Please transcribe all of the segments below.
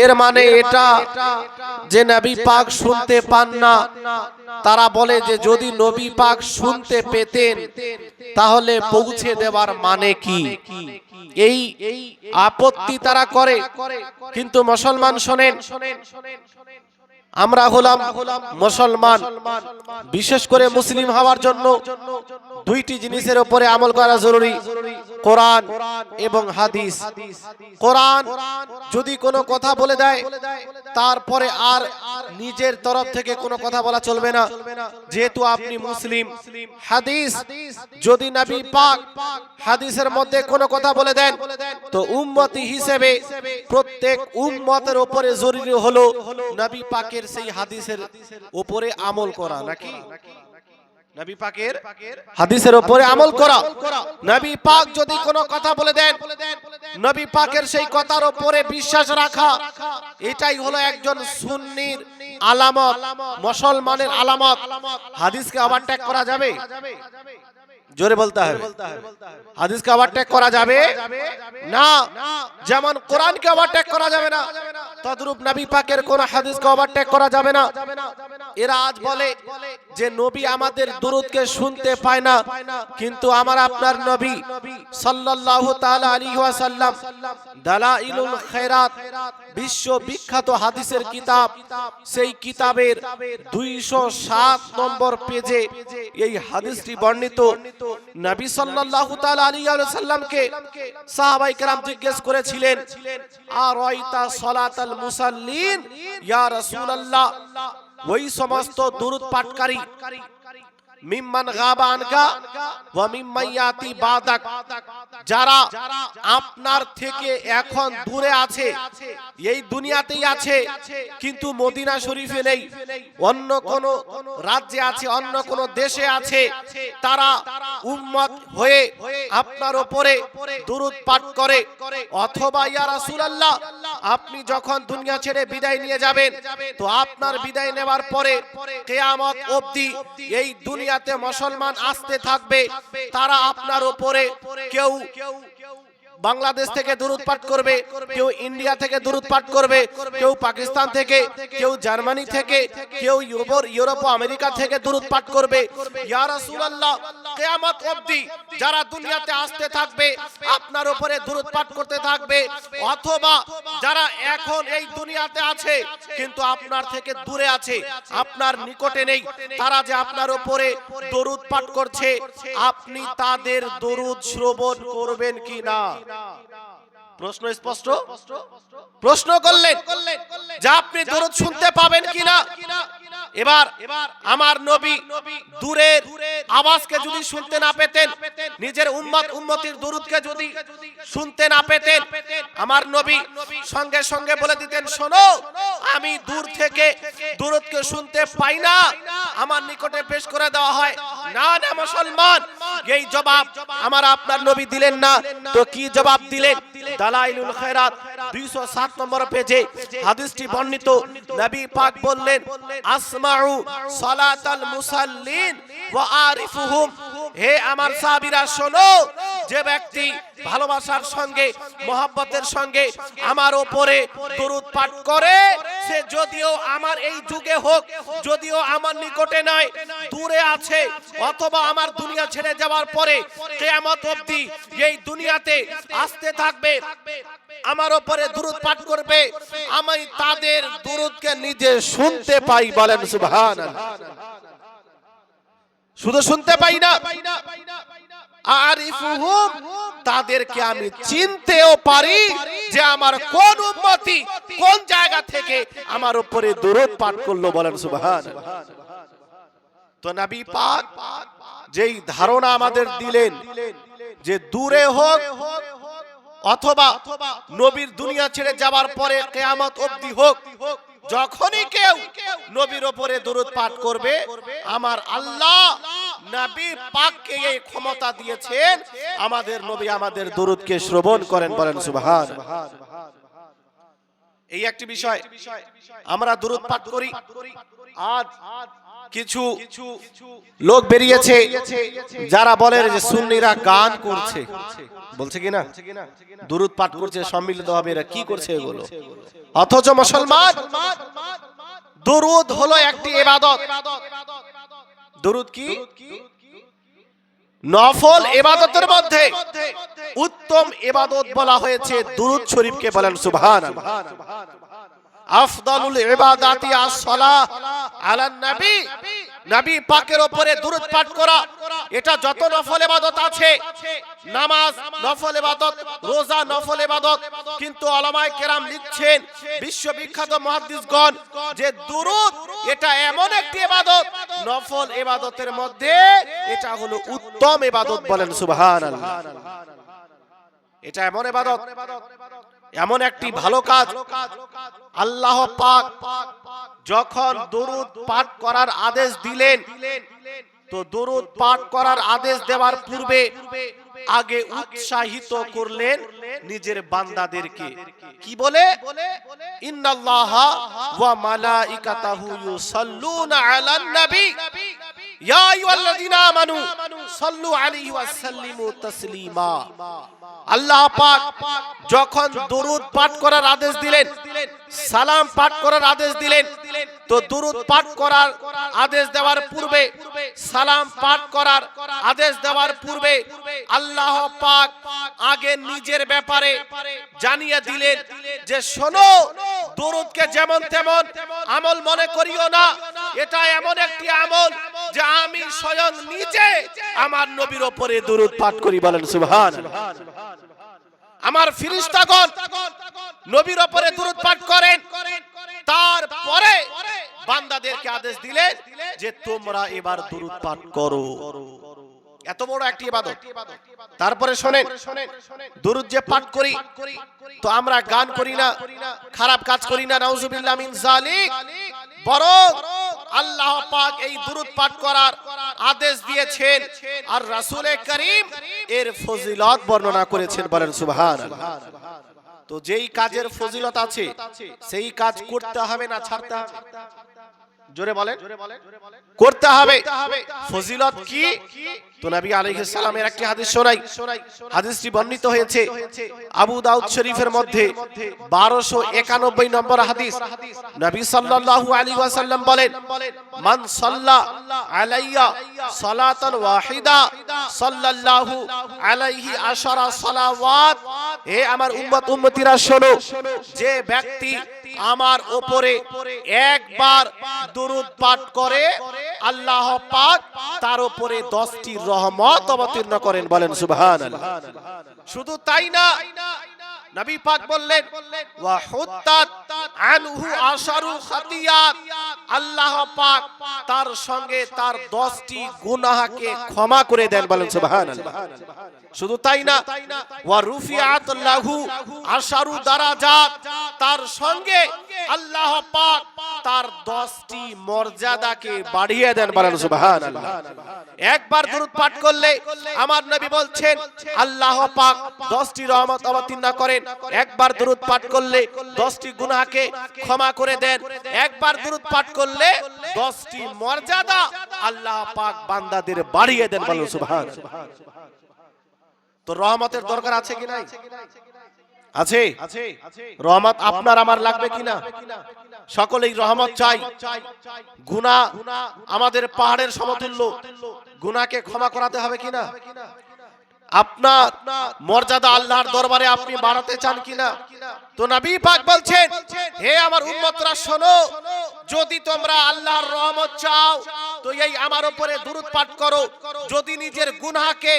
এর মানে এটা যে নবী পাক শুনতে পান না। তারা বলে যে যদি নবী পাক শুনতে পেতেন তাহলে পৌঁছে দেওয়ার মানে কি, এই আপত্তি তারা করে। কিন্তু মুসলমান শোনেন, আমরা হলাম মুসলমান, বিশেষ করে মুসলিম হওয়ার জন্য দুইটি জিনিসের উপরে আমল করা জরুরি, কোরআন এবং হাদিস। কোরআন যদি কোনো কথা বলে দেয় তারপরে আর নিজের তরফ থেকে কোনো কথা বলা চলবে না, যেহেতু আপনি মুসলিম। হাদিস যদি নবী পাক হাদিসের মধ্যে কোনো কথা বলে দেন তো উম্মতি হিসেবে প্রত্যেক উম্মতের উপরে জরুরি হলো নবী পাকের সেই হাদিসের উপরে আমল করা। নাকি নবী পাকের হাদিসের উপরে আমল করা। নবী পাক যদি কোনো কথা বলে দেন নবী পাকের সেই কথার উপরে বিশ্বাস রাখা, এটাই হলো একজন সুন্নির আলামত, মুসলমানের আলামত। হাদিসকে ওভারটেক করা যাবে? জোরে বলতে হবে। হাদিসকে ওভারটেক করা যাবে না। যেমন কোরআনকে ওভারটেক করা যাবে না, তদ্রূপ নবী পাকের কোন হাদিসকে ওভারটেক করা যাবে না। এরা আজ বলে যে নবী আমাদের দুরূদকে শুনতে পায় না, কিন্তু আমার আপনার নবী সাল্লাল্লাহু তাআলা আলাইহি ওয়াসাল্লাম দালাইলুল খায়রাত বিশ্ব বিখ্যাত হাদিসের কিতাব, সেই কিতাবের 207 নম্বর পেজে এই হাদিসটি বর্ণিত। নবী সাল্লাল্লাহু তাআলা আলাইহি ওয়াসাল্লামকে সাহাবায়ে কেরাম জিজ্ঞেস করেছিলেন, আরাইতা সালাতাল মুসাল্লিন ইয়া রাসূলুল্লাহ, ওই সমস্ত দুরূদ পাঠকারী মিম্মান গাবা আনকা ওয়া মিম্মান ইয়াতি বাদাক, যারা আপনার থেকে এখন দূরে আছে, এই দুনিয়াতেই আছে কিন্তু মদিনা শরীফে নেই, অন্য কোন রাজ্যে আছে, অন্য কোন দেশে আছে, তারা উম্মত হয়ে আপনার উপরে দুরূদ পাঠ করে। অথবা ইয়া রাসূলুল্লাহ, আপনি যখন দুনিয়া ছেড়ে বিদায় নিয়ে যাবেন তো আপনার বিদায় নেওয়ার পরে কিয়ামত অবধি এই দুনিয়াতে মুসলমান আসতে থাকবে, তারা আপনার উপরে কেউ বাংলাদেশ থেকে দুরূদ পাঠ করবে, কেউ ইন্ডিয়া থেকে দুরূদ পাঠ করবে, কেউ পাকিস্তান থেকে, কেউ জার্মানি থেকে, কেউ ইউরোপ ও আমেরিকা থেকে দুরূদ পাঠ করবে। ইয়া রাসূলুল্লাহ, কিয়ামত অবধি যারা দুনিয়াতে আসতে থাকবে আপনার উপরে দুরূদ পাঠ করতে থাকবে। অথবা যারা এখন এই দুনিয়াতে আছে কিন্তু আপনার থেকে দূরে আছে, আপনার নিকটে নেই, তারা যে আপনার উপরে দরুদ পাঠ করছে, আপনি তাদের দরুদ শ্রবণ করবেন কিনা? প্রশ্ন স্পষ্ট? প্রশ্ন করলেন যে আপনি দরুদ শুনতে পাবেন কিনা? এবার আমার নবী দূরের আওয়াজকে যদি শুনতে না পেতেন, নিজের উম্মতির দরুদকে যদি শুনতে না পেতেন, আমার নবী সঙ্গে সঙ্গে বলে দিতেন, শোনো আমি দূর থেকে দরুদকে শুনতে পাই না, আমার নিকটে পেশ করে দেওয়া হয়। না না মুসলমান, এই জবাব আমার আপনার নবী দিলেন না, তো কি জবাব দিলেন? দালাইলুল খায়রাত 207 নম্বর পেজে হাদিসটি বর্ণিত। নবী পাক বললেন, আসমাউ সালাতাল মুসাল্লিন ওয়া আরিফুহুম, হে আমার সাহাবীরা শোনো, যে ব্যক্তি ভালোবাসার সঙ্গে মহব্বতের সঙ্গে আমার উপরে দরুদ পাঠ করে, সে যদিও আমার এই যুগে হোক, যদিও আমার নিকটে নয়, দূরে আছে, অথবা আমার দুনিয়া ছেড়ে যাওয়ার পরে কিয়ামত অবধি এই দুনিয়াতে আসতে থাকবে, আমার উপরে দরুদ পাঠ করবে, আমি তাদের দরুদকে নিজে শুনতে পাই। বলেন সুবহানাল্লাহ। শুধু শুনতে পাই না, আরিফুহুম, তাদেরকে আমি চিনতেও পারি যে আমার কোন উম্মতি কোন জায়গা থেকে আমার উপরে দরুদ পাঠ করলো। বলেন সুবহানাল্লাহ। তো নবী পাক যেই ধারণা আমাদের দিলেন যে দূরে হোক অথবা নবীর দুনিয়া ছেড়ে যাওয়ার পরে কিয়ামত অবধি হোক, যখনই কেউ নবীর উপরে দরুদ পাঠ করবে, আমার আল্লাহ নবী পাককে এই ক্ষমতা দিয়েছেন, আমাদের নবী আমাদের দরুদকে শ্রবণ করেন। বলেন সুবহানাল্লাহ। এই একটি বিষয়। আমরা দুরূদ পাঠ করি। আজ কিছু লোক বেরিয়েছে যারা বলে যে সুন্নিরা গান করছে, বলছে কিনা দুরূদ পাঠ করছে সম্মিলিত হবে, এরা কি করছে এগুলো? অথচ মুসলমান, দুরূদ হলো একটি ইবাদত। দুরূদ কি? নফল ইবাদতের মধ্যে উত্তম ইবাদত বলা হয়েছে দুরূদ শরীফকে। বলেন সুবহানাল্লাহ। আফদালুল ইবাদাতি আস-সালাহ আলান নবী, নবী পাকের উপরে দুরূদ পাঠ করা। এটা যত নফল ইবাদত আছে, নামাজ নফল ইবাদত, রোজা নফল ইবাদত, কিন্তু উলামায়ে কেরাম লিখছেন, বিশ্ববিখ্যাত মুহাদ্দিসগণ, যে দুরূদ এটা এমন একটি ইবাদত, নফল ইবাদতের মধ্যে এটা হলো উত্তম ইবাদত। বলেন সুবহানাল্লাহ। এটা এমন ইবাদত, এমন একটি ভালো কাজ, আল্লাহ পাক যখন দুরূদ পাঠ করার আদেশ দিলেন, তো দুরূদ পাঠ করার আদেশ দেওয়ার পূর্বে আগে উৎসাহিত করলেন নিজের বান্দাদেরকে। কি বলে? ইন্নাল্লাহা ওয়া মালাইকাতাহু ইউসাল্লুনা আলান নবী ইয়া আইয়ুহাল্লাযীনা আমানু সাল্লু আলাইহি ওয়া সাল্লিমু তাসলিমা। আল্লাহ পাক যখন দুরূদ পাঠ করার আদেশ দিলেন, সালাম পাঠ করার আদেশ দিলেন, তো দুরূদ পাঠ করার আদেশ দেওয়ার পূর্বে, সালাম পাঠ করার আদেশ দেওয়ার পূর্বে আল্লাহ পাক আগে নিজের ব্যাপারে জানিয়ে দিলেন যে শোনো, দুরূদকে যেমন তেমন আমল মনে করিও না। এটা এমন একটি আমল যে আমি স্বয়ং নিজে আমার নবীর উপরে দুরূদ পাঠ করি। বলেন সুবহানাল্লাহ। আমার ফেরেশতাগণ নবীর উপরে দুরূদ পাঠ করেন, তারপরে বান্দাদেরকে আদেশ দিলেন যে তোমরা এবার দুরূদ পাঠ করো। এত বড় একটি ইবাদত। তারপরে শুনেন, দুরূদ যে পাঠ করি, তো আমরা গান করি না, খারাপ কাজ করি না, নাউজুবিল্লাহ মিন যালিক, বরং আল্লাহ পাক এই দুরূদ পাঠ করার আদেশ দিয়েছেন, আর রাসূলে কারীম এর ফজিলত বর্ণনা করেছেন। বলেন সুবহানাল্লাহ। তো যেই কাজের ফজিলত আছে সেই কাজ করতে হবে না ছাড়তে হবে? জোরে বলেন, করতে হবে। ফজিলত কি? তো নবী আলাইহিস সালামের একটি হাদিস শোনাই। হাদিসটি বর্ণিত হয়েছে আবু দাউদ শরীফের মধ্যে 1291 নম্বর হাদিস। নবী সাল্লাল্লাহু আলাইহি ওয়াসাল্লাম বলেন, মান সাল্লা আলাইয়া সালাতান ওয়াহিদা সাল্লাল্লাহু আলাইহি আশারা সালাওয়াত। হে আমার উম্মত উম্মতিরা শোনো, যে ব্যক্তি আমার উপরে একবার দুরূদ পাঠ করে, আল্লাহ পাক তার উপরে 10টি রহমত অবতীর্ণ করেন। বলেন সুবহানাল্লাহ। শুধু তাই না, নবী পাক বললেন ওয়া হুত্তাত আনহু আশারু খাতিয়াত, আল্লাহ পাক তার সঙ্গে তার 10টি গুনাহকে ক্ষমা করে দেন। বলেন সুবহানাল্লাহ। শুধু তাই না, ওয়া রুফিআত লাহু আশারু দারাজাত, তার সঙ্গে আল্লাহ পাক তার 10টি মর্যাদাকে বাড়িয়ে দেন। বলেন সুবহানাল্লাহ। একবার দুরূদ পাঠ করলে আমার নবী বলছেন আল্লাহ পাক 10টি রহমত অবতীর্ণ করেন। একবার দুরূদ পাঠ করলে 10টি গুনাহকে ক্ষমা করে দেন। একবার দুরূদ পাঠ করলে 10টি মর্যাদা আল্লাহ পাক বান্দাদের বাড়িয়ে দেন। বলেন সুবহানাল্লাহ। তো রহমতের দরকার আছে কি নাই? আছে। রহমত আপনার আমার লাগবে কিনা? সকলেই রহমত চাই। গুনাহ আমাদের পাহাড়ের সমতুল্য, গুনাহকে ক্ষমা করাতে হবে কিনা? আপনার মর্যাদা আল্লাহর দরবারে আপনি বাড়াতে চান কিনা? তো নবী পাক বলছেন, হে আমার উম্মতরা শোনো, যদি তোমরা আল্লাহর রহমত চাও তো এই আমার উপরে দুরূদ পাঠ করো। যদি নিজের গুনাহকে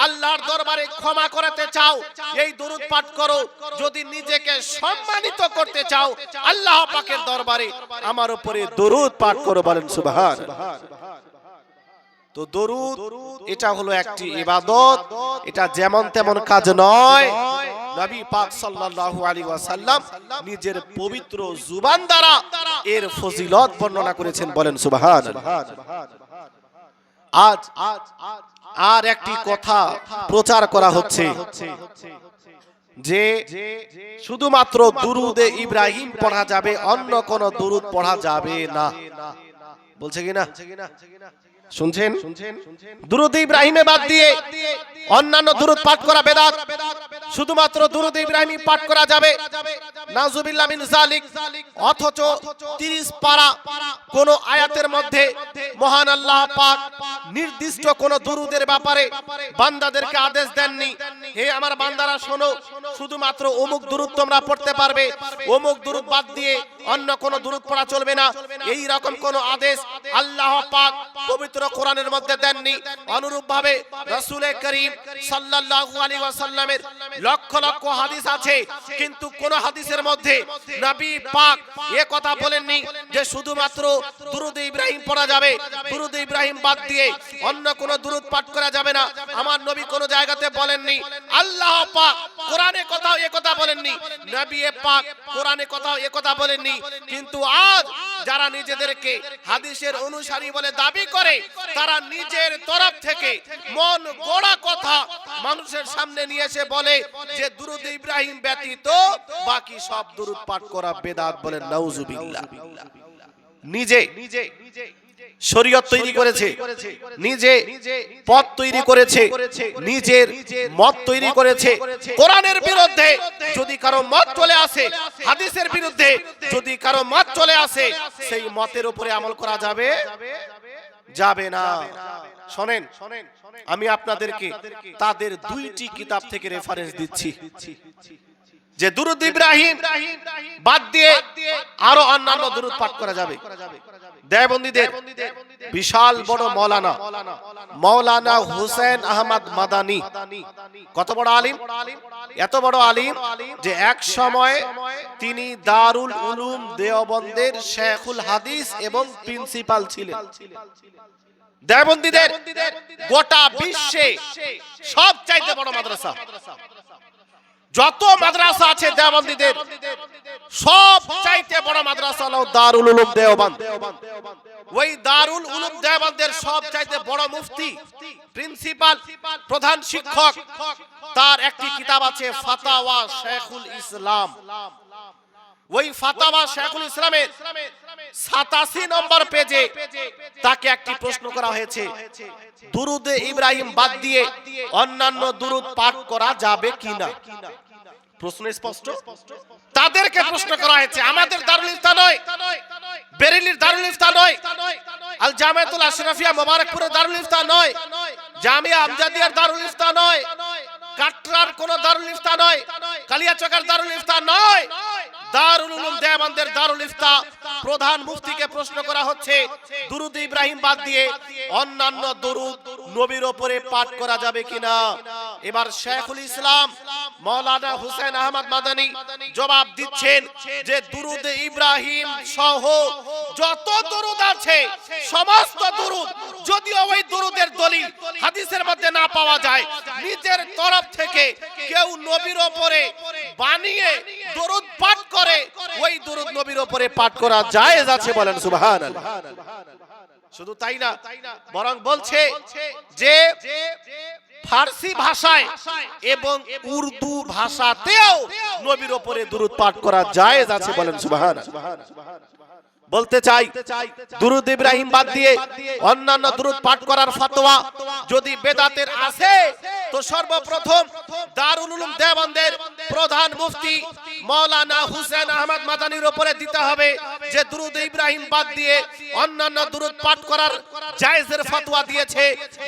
আল্লাহর দরবারে ক্ষমা করাতে চাও, এই দুরূদ পাঠ করো। যদি নিজেকে সম্মানিত করতে চাও আল্লাহ পাকের দরবারে আমার উপরে দুরূদ পাঠ করো। বলেন সুবহানাল্লাহ। তো দরুদ এটা হলো একটি ইবাদত, এটা যেমন তেমন কাজ নয়। নবী পাক সাল্লাল্লাহু আলাইহি ওয়াসাল্লাম নিজের পবিত্র জুবান দ্বারা এর ফজিলত বর্ণনা করেছেন। বলেন সুবহানাল্লাহ। আজ আর একটি কথা প্রচার করা হচ্ছে, যে শুধুমাত্র দুরুদে ইব্রাহিম পড়া যাবে, অন্য কোন দুরুদ পড়া যাবে না। বলছে কিনা? শুনছেন? দুরুদ ইব্রাহিমে বাদ দিয়ে অন্যান্য দুরুদ পাঠ করা বেদাত, শুধুমাত্র দুরুদ ইব্রাহিমী পাঠ করা যাবে। নাউজুবিল্লাহ মিন যালিক। অথচ 30 পারা কোন আয়াতের মধ্যে মহান আল্লাহ পাক নির্দিষ্ট কোন দুরুদের ব্যাপারে বান্দাদেরকে আদেশ দেননি, হে আমার বান্দারা শোনো, শুধুমাত্র অমুক দুরুদ তোমরা পড়তে পারবে, অমুক দুরুদ বাদ দিয়ে অন্য কোন দুরুদ পড়া চলবে না, এই রকম কোন আদেশ আল্লাহ পাক পবিত্র কোরআনের মধ্যে দেননি। অনুরূপ ভাবে রাসূল করিম সাল্লাল্লাহু আলাইহি ওয়াসাল্লামের লক্ষ লক্ষ হাদিস আছে, কিন্তু কোন হাদিসের মধ্যে নবী পাক এই কথা বলেননি যে শুধুমাত্র দুরুদ ইব্রাহিম পড়া যাবে, দুরুদ ইব্রাহিম বাদ দিয়ে অন্য কোন দুরুদ পাঠ করা যাবে না। আমার নবী কোন জায়গাতে বলেননি, আল্লাহ পাক কোরআনে কোথাও এই কথা বলেননি, নবী পাক কোরআনে কোথাও এই কথা বলেননি। কিন্তু আজ যারা নিজেদেরকে হাদিসের অনুসারী বলে দাবি করে, তারা নিজের তরফ থেকে মন গড়া কথা মানুষের সামনে নিয়ে এসে বলে যে দুরুদ ইব্রাহিম ব্যতীত বাকি সব দুরুদ পাঠ করা বেদাত। বলেন নাউজুবিল্লাহ। নিজে শরীয়ত তৈরি করেছে, নিজে পথ তৈরি করেছে, নিজের মত তৈরি করেছে। কোরআনের বিরুদ্ধে যদি কারো মত চলে আসে, হাদিসের বিরুদ্ধে যদি কারো মত চলে আসে, সেই মতের উপরে আমল করা যাবে যাবে না। শোনেন, আমি আপনাদেরকে তাদের দুইটি কিতাব থেকে রেফারেন্স দিচ্ছি যে দুরুদ ইব্রাহিম বাদ দিয়ে আরো অন্যান্য দুরুদ পাঠ করা যাবে। দেওবন্দীদের বিশাল বড় মাওলানা হুসেন আহমদ মাদানী, কত বড় আলিম! এত বড় আলিম যে এক সময় তিনি দারুল উলুম দেওবন্দের শেখুল হাদিস এবং প্রিন্সিপাল ছিলেন। দেওবন্দীদের গোটা বিশ্বে সবচাইতে বড় মাদ্রাসা, যত মাদ্রাসা আছে দেওবন্দীদের সব চাইতে বড় মাদ্রাসা হলো দারুল উলুম দেওবন্দ। ওই দারুল উলুম দেওবন্দের সব চাইতে বড় মুফতি, প্রিন্সিপাল, প্রধান শিক্ষক, তার একটি কিতাব আছে ফাতাওয়া শেখুল ইসলাম। ওই ফাতাওয়া শেখুল ইসলামের 87 নম্বর পেজে তাকে একটি প্রশ্ন করা হয়েছে, দুরুদে ইব্রাহিম বাদ দিয়ে অন্যান্য দুরুদ পাঠ করা যাবে কিনা। প্রশ্ন স্পষ্ট। তাদেরকে প্রশ্ন করা হয়েছে, আমাদের দারুল ইফতা নয়, বেরেলির দারুল ইফতা নয়, আল জামিয়াতুল আশরাফিয়া মোবারকপুরের দারুল ইফতা নয়, জামিয়া আমজাদিয়ার দারুল ইফতা নয়, কাটরার কোন দারুল ইফতা নয়, কালিয়াচকের দারুল ইফতা নয়, দারুল উলুম দেওবন্দের দারুল ইফতা। প্রধান মুফতিকে প্রশ্ন করা হচ্ছে, দুরুদ ইব্রাহিম বাদ দিয়ে অন্যান্য দুরুদ নবীর উপরে পাঠ করা যাবে কিনা। এবার শেখুল ইসলাম মাওলানা হুসেন আহমদ মাদানী জবাব দিচ্ছেন যে দুরুদ ইব্রাহিম সহ যত দুরুদ আছে সমস্ত দুরুদ, যদিও ওই দুরুদের দলিল হাদিসের মধ্যে না পাওয়া যায়, নিজের তরফ থেকে কেউ নবীর উপরে বানিয়ে দুরুদ পাঠ করে, ওই দুরুদ নবীর উপরে পাঠ করা জায়েজ আছে। বলেন সুবহানাল্লাহ। শুধু তাই না, বরং বলছে যে ফার্সি ভাষায় এবং উর্দু ভাষাতেও নবীর উপরে দুরুদ পাঠ করা জায়েজ আছে। বলেন সুবহানাল্লাহ। বলতে চাই, দুরুদ ইব্রাহিম বাদ দিয়ে অন্যান্য দুরুদ পাঠ করার ফতোয়া যদি বেদাতের আছে, তো সর্বপ্রথম দারুল উলুম দেওবন্দের প্রধান মুফতি মাওলানা হুসেন আহমদ মাদানীর উপরে দিতে হবে যে দুরুদ ইব্রাহিম বাদ দিয়ে অন্যান্য দুরুদ পাঠ করার জায়েজের ফতোয়া দিয়েছে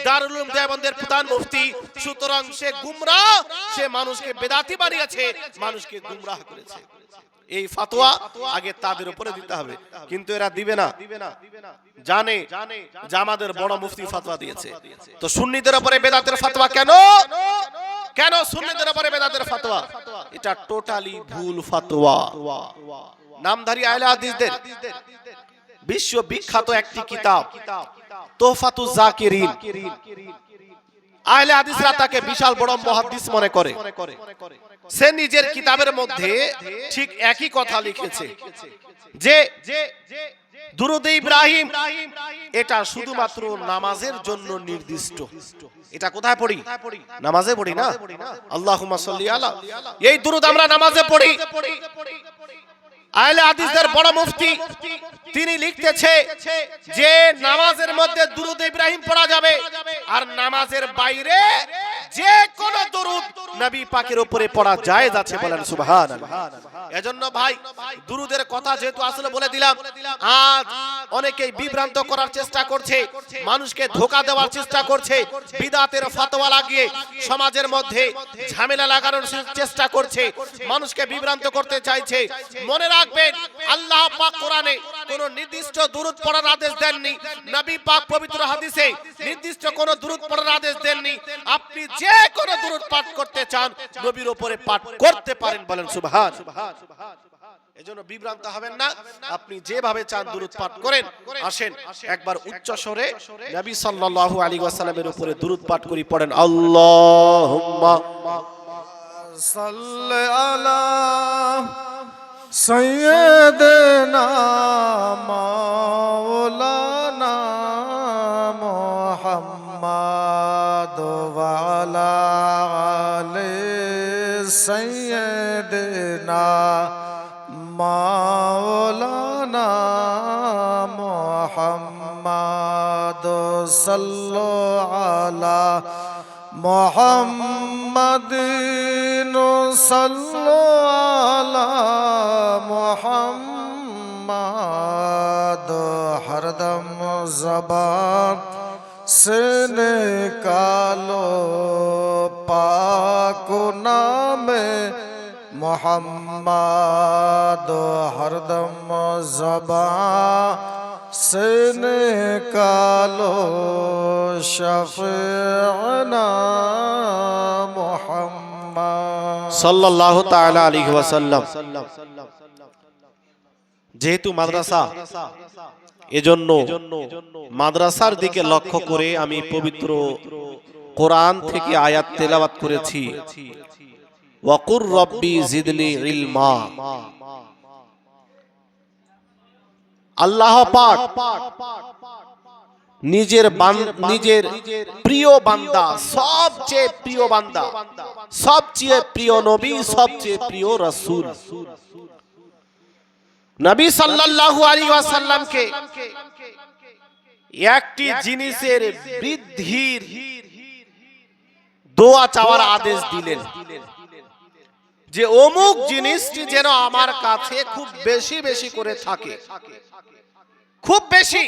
দারুল উলুম দেওবন্দের প্রধান মুফতি। সুতরাং সে গুমরাহ, সে মানুষকে বেদাতি বানিয়েছে, মানুষকে গুমরাহ করেছে। এই ফতোয়া আগে তাদের উপরে দিতে হবে, কিন্তু এরা দিবে না, জানে যে আমাদের বড় মুফতি ফতোয়া দিয়েছে। তো সুন্নিদের উপরে বেদাতের ফতোয়া কেন? কেন সুন্নিদের উপরে বেদাতের ফতোয়া? এটা টোটালি ভুল ফতোয়া। নামধারী আহলে হাদিসদের বিশ্ব বিখ্যাত একটি কিতাব তোহফাতুজ জাকিরিন, আহলে হাদিসরা তাকে বিশাল বড় মুহাদ্দিস মনে করে। সে নিজের কিতাবের মধ্যে ঠিক একই কথা লিখেছে যে দুরূদে ইব্রাহিম এটা শুধুমাত্র নামাজের জন্য নির্দিষ্ট। এটা কোথায় পড়ি? নামাজে পড়ি না? আল্লাহুম্মা সাল্লি আলা, এই দুরূদ আমরা নামাজে পড়ি। আহলে হাদিসদের বড় মুফতি তিনি লিখতেছে যে নামাজের মধ্যে দুরূদ ইব্রাহিম পড়া যাবে, আর নামাজের বাইরে যে কোন দুরূদ নবী পাকের উপরে পড়া জায়েজ আছে। বলেন সুবহানাল্লাহ। এজন্য ভাই দুরূদের কথা যেহেতু আসলে বলে দিলাম, আজ অনেকেই বিভ্রান্ত করার চেষ্টা করছে, মানুষকে ধোঁকা দেওয়ার চেষ্টা করছে, বিদআতের ফতোয়া লাগিয়ে সমাজের মধ্যে ঝামেলা লাগানোর চেষ্টা করছে, মানুষকে বিভ্রান্ত করতে চাইছে। মনে রাখবেন আল্লাহ পাক কোরআনে কোন নির্দিষ্ট দুরূদ পড়ার আদেশ দেননি, নবী পাক পবিত্র হাদিসে নির্দিষ্ট কোন দুরূদ পড়ার আদেশ দেননি। আপনি যে কোন দুরূদ পাঠ করতে চান নবীর উপরে পাঠ করতে পারেন। বলেন সুবহানাল্লাহ। এজন্য বিভ্রান্ত হবেন না, আপনি যেভাবে চান দুরূদ পাঠ করেন। আসেন একবার উচ্চ স্বরে নবী সাল্লাল্লাহু আলাইহি ওয়াসাল্লামের উপরে দুরূদ পাঠ করি। পড়েন আল্লাহুম্মা সাল্লি আলা সাইয়্যিদিনা মাওলানা মুহাম্মাদ ওয়া আলা আলি সাইয়্যিদিনা মাওলানা মুহাম্মাদ সাল্লাল্লাহু আলা মুহাম্মাদিন সাল্লাল্লাহু আলা মুহাম্মাদ হরদম ज़बान से निकालो पाक नामे मुहम्मद हरदम ज़बान से निकालो शफ़ीअना मुहम्मद সাল্লাল্লাহু তাআলা আলাইহি ওয়াসাল্লাম। যেহেতু মাদ্রাসা, এজন্য মাদ্রাসার দিকে লক্ষ্য করে আমি পবিত্র কোরআন থেকে আয়াত তেলাওয়াত করেছি। ওয়াকুর রব্বি জিদনি ইলমা। আল্লাহ পাক নিজের প্রিয় বান্দা, সবচেয়ে প্রিয় বান্দা, সবচেয়ে প্রিয় নবী, সবচেয়ে প্রিয় রাসূল নবী সাল্লাল্লাহু আলাইহি ওয়াসাল্লামকে একটি জিনিসের বৃদ্ধির দোয়া চাওয়ার আদেশ দিলেন যে অমুক জিনিসটি যেন আমার কাছে খুব বেশি বেশি করে থাকে, খুব বেশি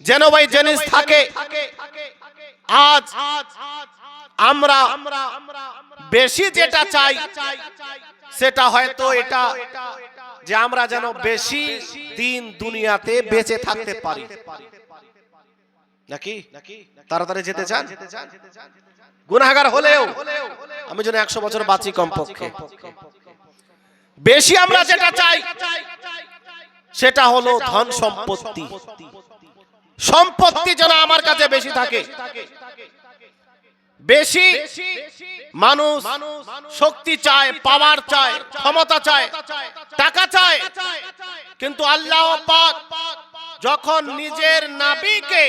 যেন ওই জিনিস থাকে। আজ আমরা বেশি যেটা চাই সেটা হয়তো এটা যে আমরা যেন বেশি দিন দুনিয়াতে বেঁচে থাকতে পারি, নাকি তাড়াতাড়ি যেতে চান? গুনাহগার হলেও আমি যেন 100 বছর বাঁচি কমপক্ষে। বেশি আমরা যেটা চাই সেটা হলো ধন সম্পত্তি। সম্পত্তি যেন আমার কাছে বেশি থাকে। বেশি মানুষ শক্তি চায়, পাওয়ার চায়, ক্ষমতা চায়, টাকা চায়। কিন্তু আল্লাহ পাক যখন নিজের নবীকে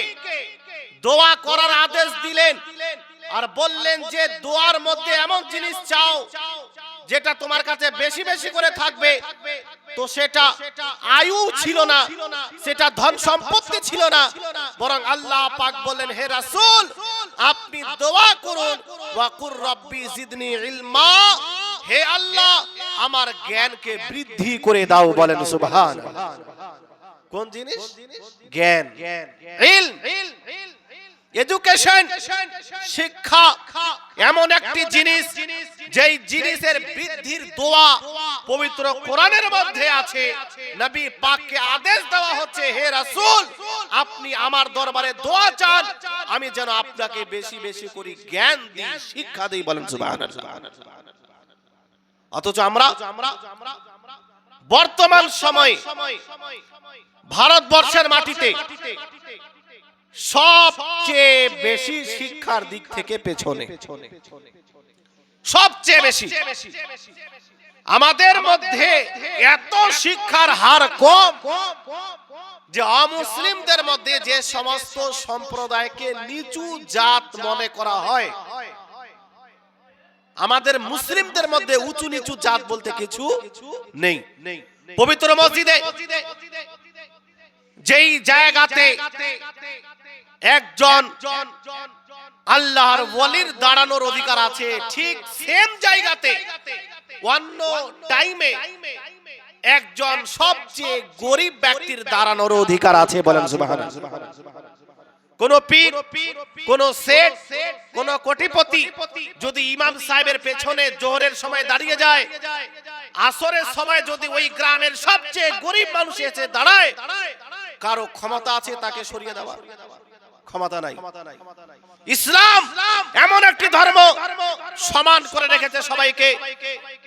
দোয়া করার আদেশ দিলেন আর বললেন যে দোয়ার মধ্যে এমন জিনিস চাও যেটা তোমার কাছে বেশি বেশি করে থাকবে, তো সেটা আয়ু ছিল না, সেটা ধন সম্পত্তি ছিল না, বরং আল্লাহ পাক বললেন হে রাসূল আপনি দোয়া করুন ওয়াকুর রব্বি জিদনি ইলমা, হে আল্লাহ আমার জ্ঞানকে বৃদ্ধি করে দাও। বলেন সুবহানাল্লাহ। কোন জিনিস? জ্ঞান, ইলম, এডুকেশন, শিক্ষা এমন একটি জিনিস যেই জিনিসের বৃদ্ধির দোয়া পবিত্র কোরআনের মধ্যে আছে। নবী পাককে আদেশ দেওয়া হচ্ছে হে রাসূল আপনি আমার দরবারে দোয়া চান, আমি যেন আপনাকে বেশি বেশি করে জ্ঞান দিই, শিক্ষা দিই। বলেন সুবহানাল্লাহ। অথচ আমরা বর্তমান সময়ে ভারতবর্ষের মাটিতে সবচেয়ে বেশি শিক্ষার দিক থেকে পেছনে, সবচেয়ে বেশি। আমাদের মধ্যে এত শিক্ষার হার কম যে অমুসলিমদের মধ্যে যে সমস্ত সম্প্রদায়কে নিচু জাত মনে করা হয়, আমাদের মুসলিমদের মধ্যে উঁচু নিচু জাত বলতে কিছু নেই। পবিত্র মসজিদে যেই জায়গাতে একজন আল্লাহর ওয়ালির দাঁড়ানোর অধিকার আছে, ঠিক সেম জায়গাতে অন্য টাইমে একজন সবচেয়ে গরিব ব্যক্তির দাঁড়ানোর অধিকার আছে। বলেন সুবহানাল্লাহ। কোন পীর, কোন শেখ, কোন কোটিপতি যদি ইমাম সাহেবের পেছনে জোহরের সময় দাঁড়িয়ে যায়, আসরের সময় যদি ওই গ্রামের সবচেয়ে গরিব মানুষ এসে দাঁড়ায়, কারো ক্ষমতা আছে তাকে সরিয়ে দেওয়া? ক্ষমতা নাই। ইসলাম এমন একটি ধর্ম সমান করে রেখেছে সবাইকে।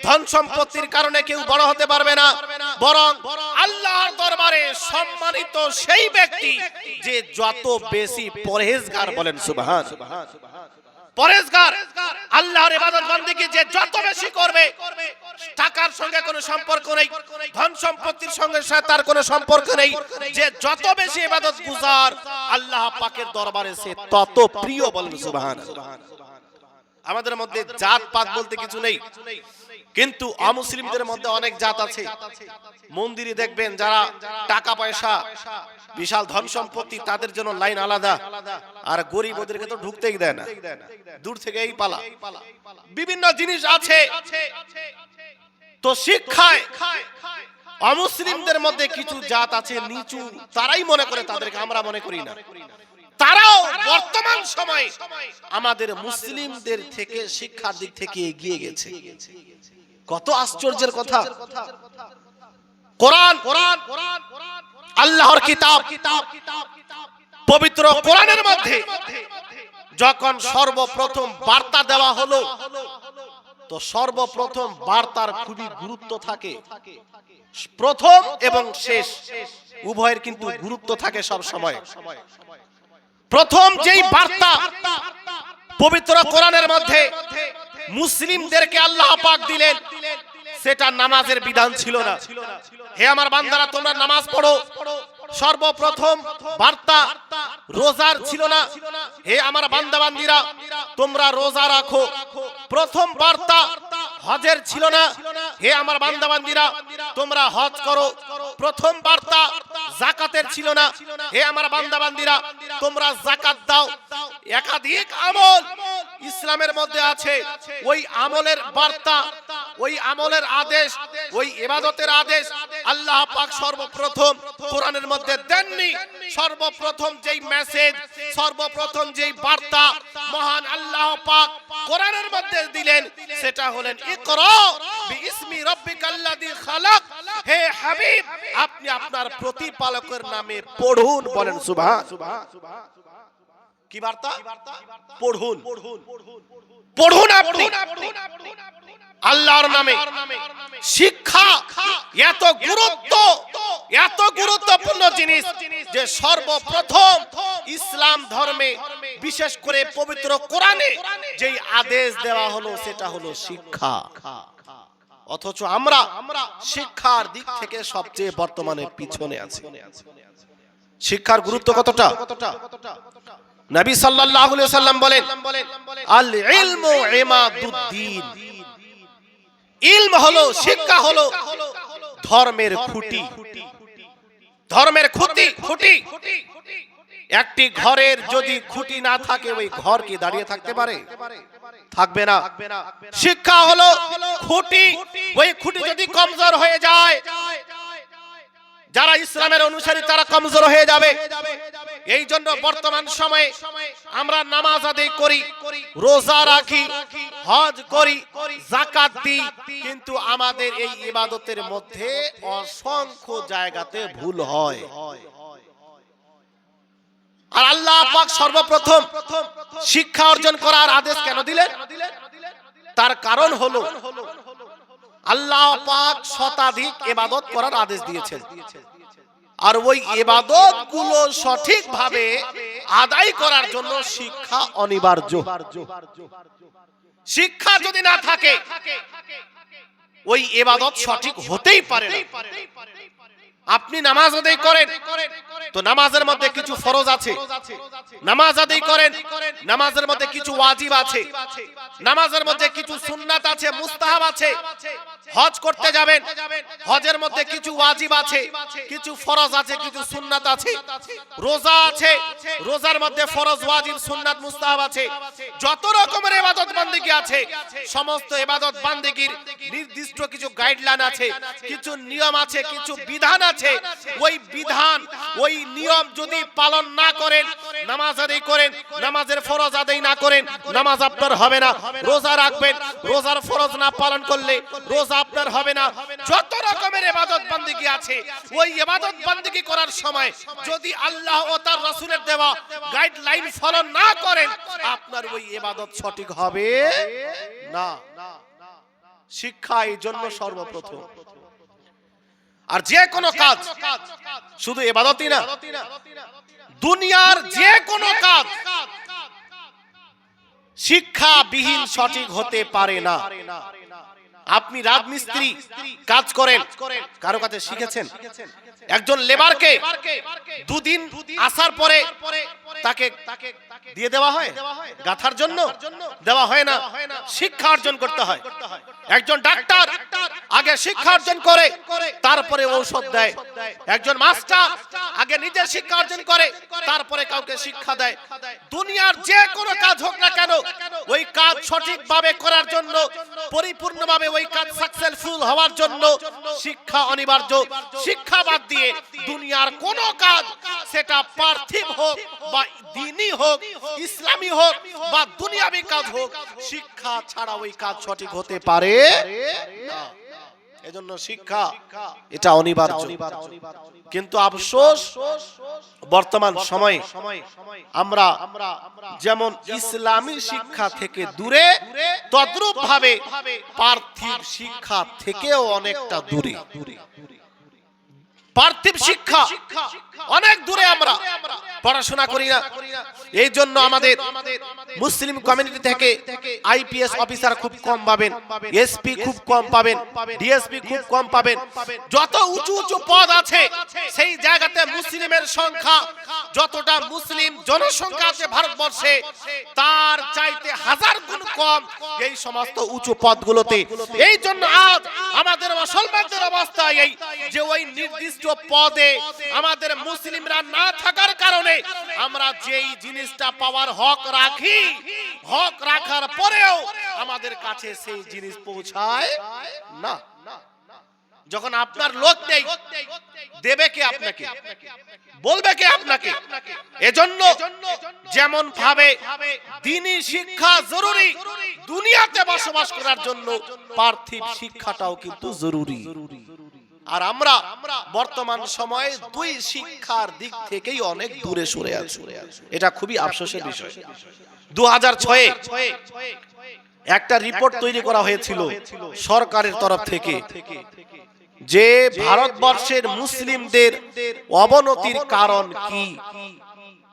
ধন সম্পত্তির কারণে কেউ বড় হতে পারবে না, বরং আল্লাহর দরবারে সম্মানিত সেই ব্যক্তি যে যত বেশি পরহেজগার। বলেন সুবহানাল্লাহ। পরহেজগার, আল্লাহর ইবাদত বন্দেগী যে যত বেশি করবে, টাকার সঙ্গে কোনো সম্পর্ক নেই, ধন সম্পত্তির সঙ্গে তার কোনো সম্পর্ক নেই, যে যত বেশি ইবাদত গুজার আল্লাহ পাকের দরবারে সে তত প্রিয়। বলেন সুবহানাল্লাহ। আমাদের মধ্যে জাত পাত বলতে কিছু নেই, কিন্তু অমুসলিমদের মধ্যে অনেক জাত আছে। মন্দিরে দেখবেন যারা টাকা পয়সা, বিশাল ধন সম্পত্তি, তাদের জন্য লাইন আলাদা, আর গরিব ওদেরকে তো ঢুকতেই দেয় না, দূর থেকে এই পালা। বিভিন্ন জিনিস আছে। তো শিক্ষায় অমুসলিমদের মধ্যে কিছু জাত আছে নিচু, তারাই মনে করে তাদেরকে, আমরা মনে করি না। তারাও বর্তমান সময়ে আমাদের মুসলিমদের থেকে শিক্ষার দিক থেকে এগিয়ে গেছে। কত আশ্চর্যের কথা! কোরআন, আল্লাহর কিতাব, পবিত্র কোরআনের মধ্যে যখন সর্বপ্রথম বার্তা দেওয়া হলো, তো সর্বপ্রথম বার্তার খুবই গুরুত্ব থাকে। প্রথম এবং শেষ উভয়ের কিন্তু গুরুত্ব থাকে সব সময়। প্রথম যেই বার্তা পবিত্র কোরআনের মধ্যে মুসলিমদেরকে আল্লাহ পাক দিলেন, সেটা নামাজের বিধান ছিল না। হে আমার বান্দারা, তোমরা নামাজ পড়ো। সর্বপ্রথম বার্তা রোজার ছিল না। হে আমার বান্দা বান্দিরা, তোমরা রোজা রাখো। প্রথম বার্তা হজের ছিল না। হে আমার বান্দা বান্দিরা, তোমরা হজ করো। প্রথম বার্তা যাকাতের ছিল না। হে আমার বান্দা বান্দিরা, তোমরা যাকাত দাও। একাধিক আমল ইসলামের মধ্যে আছে। ওই আমলের বার্তা, ওই আমলের আদেশ, ওই ইবাদতের আদেশ আল্লাহ পাক সর্বপ্রথম কোরআনের মধ্যে দেননি। সর্বপ্রথম যেই মেসেজ, সর্বপ্রথম যেই বার্তা মহান আল্লাহ পাক কোরআনের মধ্যে দিলেন, সেটা হলেন ইকরা বিইসমি রাব্বিকাল্লাযী খালাক। হে হাবিব, আপনি আপনার প্রতিপালকের নামে পড়ুন। বলেন সুবহানাল্লাহ। কি বার্তা? পড়ুন, পড়ুন আপনি আল্লাহর নামে। শিক্ষা এত গুরুত্বপূর্ণ জিনিস যে সর্বপ্রথম ইসলাম ধর্মে, বিশেষ করে পবিত্র কোরআনে যেই আদেশ দেওয়া হলো, সেটা হলো শিক্ষা। অথচ আমরা শিক্ষার দিক থেকে সবচেয়ে বর্তমানে পিছনে আছি। শিক্ষার গুরুত্ব কতটা? নবী সাল্লাল্লাহু আলাইহি ওয়াসাল্লাম বলেন, আল ইলমু ইমাদুদ্দিন। ইলম হলো, শিক্ষা হলো ধর্মের খুঁটি। ধর্মের খুঁটি। একটি ঘরের যদি খুঁটি না থাকে, ওই ঘর কি দাঁড়িয়ে থাকতে পারে? থাকবে না। শিক্ষা হলো খুঁটি। ওই খুঁটি যদি কমজোর হয়ে যায়, যারা ইসলামের অনুসারী তারা কমজোর হয়ে যাবে। এই জন্য বর্তমান সময়ে আমরা নামাজ আদায় করি, রোজা রাখি, হজ করি, যাকাত দিই, কিন্তু আমাদের এই ইবাদতের মধ্যে অসংখ্য জায়গাতে ভুল হয়। আর আল্লাহ পাক সর্বপ্রথম শিক্ষা অর্জন করার আদেশ কেন দিলেন? তার কারণ হলো আল্লাহ পাক শতাধিক ইবাদত করার আদেশ দিয়েছেন। আর ওই ইবাদত গুলো সঠিকভাবে আদায় করার জন্য শিক্ষা অনিবার্য। শিক্ষা যদি না থাকে ওই ইবাদত সঠিক হতেই পারে না। আপনি নামাজ আদায় করেন তো নামাজের মধ্যে কিছু ফরজ আছে, নামাজ আদায় করেন নামাজের মধ্যে কিছু ওয়াজিব আছে, নামাজের মধ্যে কিছু সুন্নাত আছে, মুস্তাহাব আছে। হজ করতে যাবেন, হজের মধ্যে কিছু ওয়াজিব আছে, কিছু ফরজ আছে, কিছু সুন্নাত আছে। রোজা আছে, রোজার মধ্যে ফরজ, ওয়াজিব, সুন্নাত, মুস্তাহাব আছে। যত রকমের ইবাদত বান্দেগী আছে, সমস্ত ইবাদত বান্দেগীর নির্দিষ্ট কিছু গাইডলাইন আছে, কিছু নিয়ম আছে, কিছু বিধান আছে। ওই বিধান ওই নিয়ম যদি পালন না করেন, নামাজ আদায় করেন, নামাজের ফরজ আদায় না করেন, নামাজ আপনার হবে না। রোজা রাখবেন, রোজার ফরজ না পালন করলে রোজা আপনার হবে না। যত রকমের ইবাদত বান্দেগী আছে, ওই ইবাদত বান্দেগী করার সময় যদি আল্লাহ ও তার রাসূলের দেওয়া গাইডলাইন ফলো না করেন, আপনার ওই ইবাদত সঠিক হবে না। শিক্ষা এই জন্য সর্বপ্রথম। আর যে কোনো কাজ, শুধু ইবাদতই না, দুনিয়ার যে কোনো কাজ শিক্ষাবিহীন সঠিক হতে পারে না। আপনি রাজমিস্ত্রি কাজ করেন, কারো কাছে শিখেছেন? একজন লেবারকে দুদিন আসার পরে তাকে দিয়ে দেওয়া হয় গাথার জন্য? দেওয়া হয় না, শিক্ষা অর্জন করতে হয়। একজন ডাক্তার আগে শিক্ষা অর্জন করে তারপরে ঔষধ দেয়। একজন মাস্টার আগে নিজে শিক্ষা অর্জন করে তারপরে কাউকে শিক্ষা দেয়। দুনিয়ার যে কোনো কাজ হোক না কেন, ওই কাজ সঠিকভাবে করার জন্য, পরিপূর্ণভাবে ওই কাজ সাকসেসফুল হওয়ার জন্য শিক্ষা অনিবার্য। শিক্ষা বাদ দিয়ে দুনিয়ার কোন কাজ, সেটা পার্থিব হোক বা দ্বীনি হোক, ইসলামী হোক বা দুনিয়াবী কাজ হোক, শিক্ষা ছাড়া ওই কাজ সঠিক হতে পারে না। এজন্য শিক্ষা এটা অনিবার্য। কিন্তু আফসোস, বর্তমান সময়ে আমরা যেমন ইসলামী শিক্ষা থেকে দূরে, তদ্রূপ ভাবে পার্থিব শিক্ষা থেকেও অনেকটা দূরে। পার্থিব শিক্ষা অনেক দূরে আমরা পড়াশোনা করি না। এই জন্য আমাদের মুসলিম কমিউনিটি থেকে আইপিএস অফিসার খুব কম পাবেন, এসপি খুব কম পাবেন, ডিএসপি খুব কম পাবেন। যত উঁচু উঁচু পদ আছে সেই জায়গাতে মুসলিমের সংখ্যা, যতটা মুসলিম জনসংখ্যা আছে ভারতবর্ষে, তার চাইতে হাজার গুণ কম এই সমস্ত উঁচু পদগুলোতে। এই জন্য আজ আমাদের মুসলমানদের অবস্থা এই যে ওই নির্দিষ্ট পদে আমাদের মুসলিমরা না থাকার কারণে আমরা যেই জিনিসটা পাওয়ার হক রাখি, হক রাখার পরেও আমাদের কাছে সেই জিনিস পৌঁছায় না। যখন আপনার লোক নেই, দেবে কে আপনাকে? বলবে কে আপনাকে? এজন্য যেমন ভাবে দ্বীনি শিক্ষা জরুরি দুনিয়াতে বসবাস করার জন্য, পার্থিব শিক্ষাটাও কিন্তু জরুরি। আর আমরা বর্তমান সময়ে দুই শিক্ষার দিক থেকেই অনেক দূরে সরে আছি। এটা খুবই আফসোসের বিষয়। 2006 একটা রিপোর্ট তৈরি করা হয়েছিল সরকারের তরফ থেকে, যে ভারতবর্ষের মুসলিমদের অবনতির কারণ কি,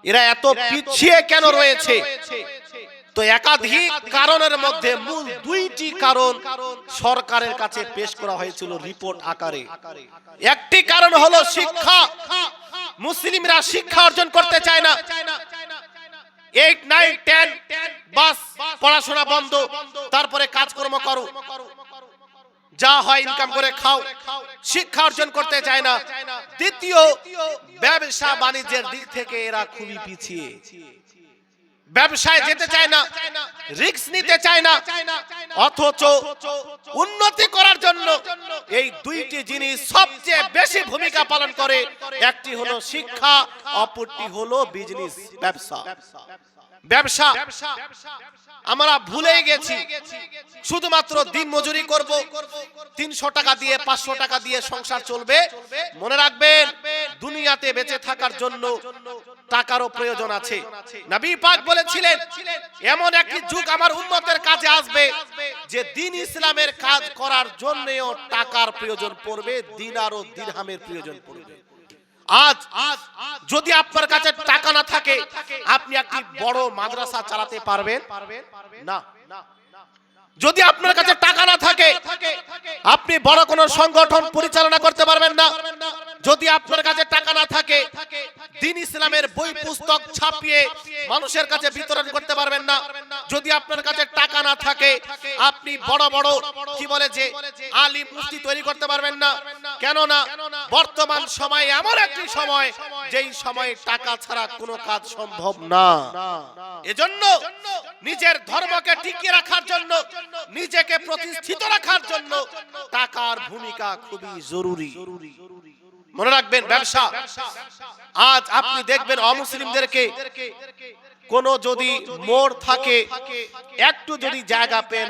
এরা এত পিছিয়ে কেন রয়েছে। তো একাধিক কারণের মধ্যে মূল দুইটি কারণ সরকারের কাছে পেশ করা হয়েছিল রিপোর্ট আকারে। একটি কারণ হলো শিক্ষা। মুসলিমরা শিক্ষা অর্জন করতে চায় না। 8, 9, 10 বাস পড়াশোনা বন্ধ, তারপরে কাজকর্ম করো, যা হয় ইনকাম করে খাও, শিক্ষা অর্জন করতে চায় না। দ্বিতীয়, ব্যবসা বাণিজ্যের দিক থেকে এরা খুবই পিছিয়ে। ব্যবসায় যেতে চায় না, রিস্ক নিতে চায় না। অথচ উন্নতি করার জন্য এই দুইটি জিনিস সবচেয়ে বেশি ভূমিকা পালন করে। একটি হলো শিক্ষা, অপরটি হলো বিজনেস, ব্যবসা। ব্যবসা আমরা ভুলে গেছি। শুধুমাত্র দিন মজুরি করব, 300 টাকা দিয়ে 500 টাকা দিয়ে সংসার চলবে। মনে রাখবেন, দুনিয়াতে বেঁচে থাকার জন্য টাকারও প্রয়োজন আছে। নবী পাক বলেছিলেন, এমন একটি যুগ আমার উম্মতের কাছে আসবে যে দ্বীন ইসলামের কাজ করার জন্যও টাকার প্রয়োজন পড়বে, দিনার ও দিরহামের প্রয়োজন পড়বে। আজ যদি আপনার কাছে টাকা না থাকে আপনি একটি বড় মাদ্রাসা চালাতে পারবেন না। যদি আপনার কাছে টাকা না থাকে আপনি বড় কোনো সংগঠন পরিচালনা করতে পারবেন না। যদি আপনার কাছে টাকা না থাকে দ্বীন ইসলামের বই পুস্তক ছাপিয়ে মানুষের কাছে বিতরণ করতে পারবেন না। যদি আপনার কাছে টাকা না থাকে আপনি বড় বড় কি বলে যে আলিম মুফতি তৈরি করতে পারবেন না। কেন না? বর্তমান সময়ে এমন একটি সময় যেই সময়ে টাকা ছাড়া কোনো কাজ সম্ভব না। এজন্য নিজের ধর্মকে টিকিয়ে রাখার জন্য, নিজেকে প্রতিষ্ঠিত রাখার জন্য টাকার ভূমিকা খুবই জরুরি। মনে রাখবেন, ব্যবসা আজ আপনি দেখবেন অমুসলিমদেরকে কোন যদি মোড় থাকে একটু যদি জায়গা পেয়ে